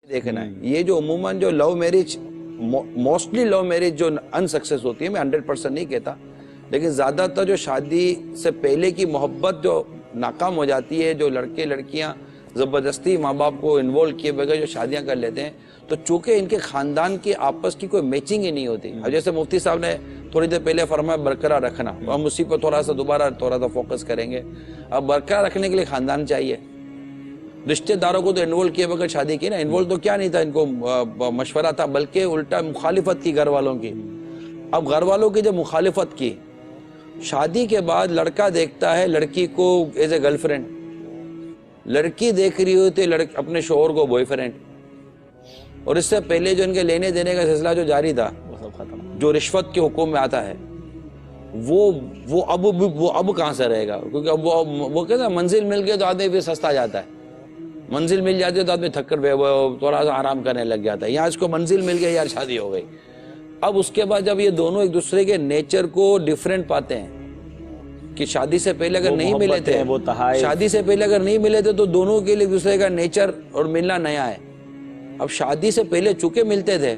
دیکھنا ہے یہ جو عموماً جو love marriage, mostly love marriage جو انسکسیس ہوتی ہے، میں 100% نہیں کہتا، لیکن زیادہ تر جو شادی سے پہلے کی محبت جو ناکام ہو جاتی ہے، جو لڑکے لڑکیاں زبردستی ماں باپ کو انوالو کیے بغیر جو شادیاں کر لیتے ہیں، تو چونکہ ان کے خاندان کی آپس کی کوئی میچنگ ہی نہیں ہوتی. اب جیسے مفتی صاحب نے تھوڑی دیر پہلے فرمایا برقرار رکھنا، ہم اسی پر تھوڑا سا فوکس کریں گے. اب برقرار رکھنے کے لیے خاندان چاہیے. رشتہ داروں کو تو انوالو کیے بغیر شادی کی نا، انوالو تو کیا نہیں تھا، ان کو مشورہ تھا، بلکہ الٹا مخالفت کی گھر والوں کی. اب گھر والوں کی جب مخالفت کی، شادی کے بعد لڑکا دیکھتا ہے لڑکی کو ایز اے گرل فرینڈ، لڑکی دیکھ رہی ہوتی ہے اپنے شوہر کو بوائے فرینڈ. اور اس سے پہلے جو ان کے لینے دینے کا سلسلہ جو جاری تھا، جو رشوت کے حکم میں آتا ہے، وہ اب کہاں سے رہے گا؟ کیونکہ اب وہ کہتے ہیں منزل مل گئے تو آدمی پھر سستا جاتا ہے، منزل مل جاتی ہے تو آدمی تھک کر تھوڑا سا آرام کرنے لگ جاتا ہے. یہاں اس کو منزل مل گئی، یار شادی ہو گئی. اب اس کے بعد جب یہ دونوں ایک دوسرے کے نیچر کو ڈیفرنٹ پاتے ہیں کہ شادی سے پہلے اگر نہیں ملے تھے، شادی سے پہلے اگر نہیں ملے تھے تو دونوں کے لیے ایک دوسرے کا نیچر اور ملنا نیا ہے. اب شادی سے پہلے چونکہ ملتے تھے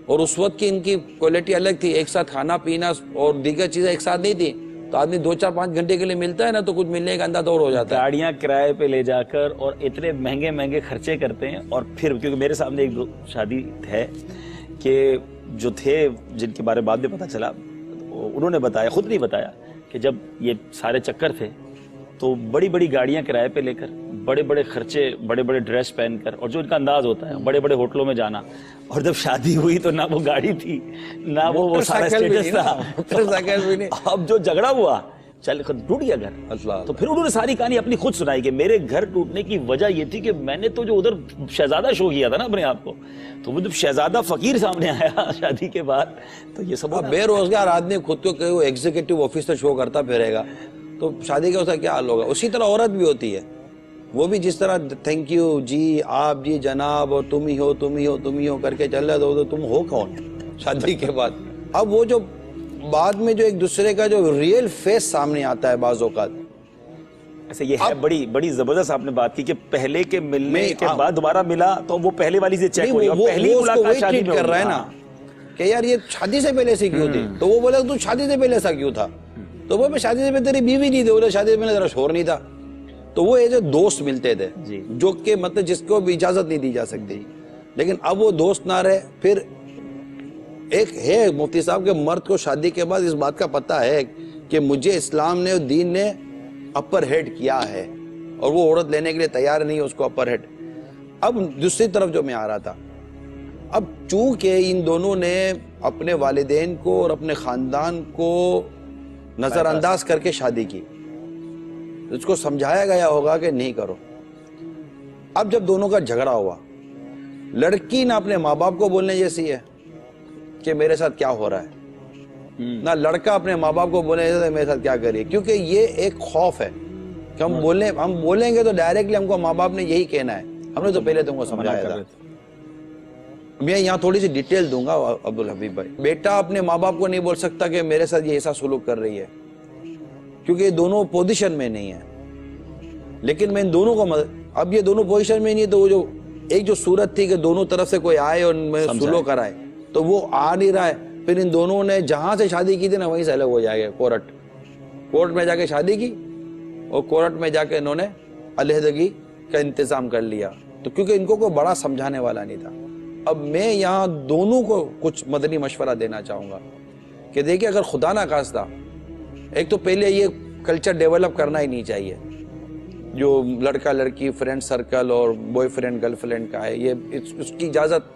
اور اس وقت کی ان کی کوالٹی الگ تھی، ایک ساتھ کھانا پینا اور دیگر چیزیں ایک ساتھ نہیں تھی، تو آدمی 2-4-5 گھنٹے کے لیے ملتا ہے نا تو کچھ ملنے کا اندازہ اور ہو جاتا ہے. گاڑیاں کرائے پہ لے جا کر اور اتنے مہنگے مہنگے خرچے کرتے ہیں. اور پھر کیونکہ میرے سامنے ایک شادی ہے کہ جو تھے جن کے بارے بعد میں پتا چلا، انہوں نے بتایا، خود نہیں بتایا، کہ جب یہ سارے چکر تھے تو بڑی بڑی گاڑیاں کرائے پہ لے کر، بڑے بڑے خرچے، بڑے بڑے ڈریس پہن کر، اور جو ان کا انداز ہوتا ہے بڑے بڑے ہوٹلوں میں جانا. اور جب شادی ہوئی تو نہ وہ گاڑی تھی، نہ وہ سارا اسٹیٹس تھا. اب جو جھگڑا ہوا، چل ٹوٹ گیا گھر. تو پھر انہوں نے ساری کہانی اپنی خود سنائی کہ میرے گھر ٹوٹنے کی وجہ یہ تھی کہ میں نے تو جو ادھر شہزادہ شو کیا تھا نا اپنے آپ کو، تو وہ جب شہزادہ فقیر سامنے آیا شادی کے بعد تو یہ سب. بے روزگار آدمی خود کو کہ وہ ایگزیکٹو آفیسر شو کرتا پھرے گا تو شادی کا اس کا کیا حال ہوگا؟ اسی طرح عورت بھی ہوتی ہے، وہ بھی جس طرح تھینک یو جی، آپ جی، جناب، اور تم ہی ہو تم ہی ہو تم ہی ہو کر کے چل رہے تو تم ہو کون شادی کے بعد؟ اب وہ جو بعد میں جو ایک دوسرے کا جو ریئل فیس سامنے آتا ہے بعض اوقات. ایسے یہ ہے بڑی زبردست آپ نے بات کی کہ پہلے کے ملنے کے بعد دوبارہ ملا تو وہ پہلے والی سے چیک ہوئی، اور پہلی ملاقات شادی میں کر رہا ہے نا کہ یار یہ شادی سے پہلے سے کیوں تھی؟ تو وہ بولے تو شادی سے پہلے ایسا کیوں تھا؟ تو وہ شادی سے پہلے تیری بیوی نہیں تھی، شادی سے پہلے ذرا شور نہیں تھا. تو وہ ایسے دوست ملتے تھے جو کہ مطلب جس کو بھی اجازت نہیں دی جا سکتی. لیکن اب وہ دوست نہ رہے. پھر ایک ہے مفتی صاحب کے مرد کو شادی کے بعد اس بات کا پتہ ہے کہ مجھے اسلام نے اور دین نے اپر ہیڈ کیا ہے، اور وہ عورت لینے کے لیے تیار نہیں ہے اس کو اپر ہیڈ. اب دوسری طرف جو میں آ رہا تھا، اب چونکہ ان دونوں نے اپنے والدین کو اور اپنے خاندان کو نظر انداز کر کے شادی کی، اس کو سمجھایا گیا ہوگا کہ نہیں کرو. اب جب دونوں کا جھگڑا ہوا، لڑکی نہ اپنے ماں باپ کو بولنے جیسی ہے کہ میرے ساتھ کیا ہو رہا ہے، نہ لڑکا اپنے ماں باپ کو بولنے جیسا میرے ساتھ کیا کریے. کیونکہ یہ ایک خوف ہے کہ ہم بولیں گے تو ڈائریکٹلی ہم کو ماں باپ نے یہی کہنا ہے، ہم نے تو پہلے تم کو سمجھایا تھا. میں یہاں تھوڑی سی ڈیٹیل دوں گا عبدالحبیب بھائی. بیٹا اپنے ماں باپ کو نہیں بول سکتا کہ میرے ساتھ یہ ایسا سلوک کر رہی ہے، کیونکہ یہ دونوں پوزیشن میں نہیں ہے. لیکن میں ان دونوں کو اب یہ دونوں پوزیشن میں نہیں ہے، تو وہ جو ایک جو صورت تھی کہ دونوں طرف سے کوئی آئے اور سلوک کرائے، تو وہ آ نہیں رہا ہے. پھر ان دونوں نے جہاں سے شادی کی تھی نا وہیں سے الگ ہو جائے گا. کورٹ میں جا کے شادی کی اور کورٹ میں جا کے انہوں نے علیحدگی کا انتظام کر لیا. تو کیونکہ ان کو کوئی بڑا سمجھانے والا نہیں تھا. اب میں یہاں دونوں کو کچھ مدنی مشورہ دینا چاہوں گا کہ دیکھیں اگر خدا نہ خواستہ، ایک تو پہلے یہ کلچر ڈیولپ کرنا ہی نہیں چاہیے جو لڑکا لڑکی فرینڈ سرکل اور بوائے فرینڈ گرل فرینڈ کا ہے، یہ اس کی اجازت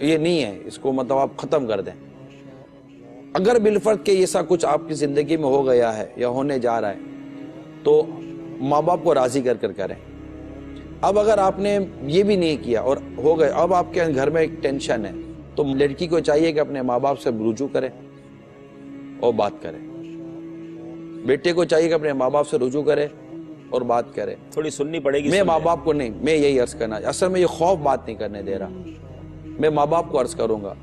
یہ نہیں ہے. اس کو مطلب آپ ختم کر دیں. اگر بالفرض کہ ایسا کچھ آپ کی زندگی میں ہو گیا ہے یا ہونے جا رہا ہے تو ماں باپ کو راضی کر کر کریں. اب اگر آپ نے یہ بھی نہیں کیا اور ہو گئے، اب آپ کے گھر میں ایک ٹینشن ہے، تو لڑکی کو چاہیے کہ اپنے ماں باپ سے رجوع کرے اور بات کرے. بیٹے کو چاہیے کہ اپنے ماں باپ سے رجوع کرے اور بات کرے. تھوڑی سننی پڑے گی. میں ماں باپ کو نہیں، میں یہی عرض کرنا، اصل میں یہ خوف بات نہیں کرنے دے رہا. میں ماں باپ کو عرض کروں گا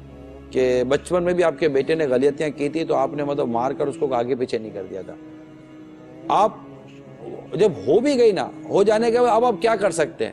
کہ بچپن میں بھی آپ کے بیٹے نے غلطیاں کی تھی تو آپ نے مطلب مار کر اس کو آگے پیچھے نہیں کر دیا تھا. آپ جب ہو بھی گئی نا، ہو جانے کے بعد اب آپ کیا کر سکتے ہیں؟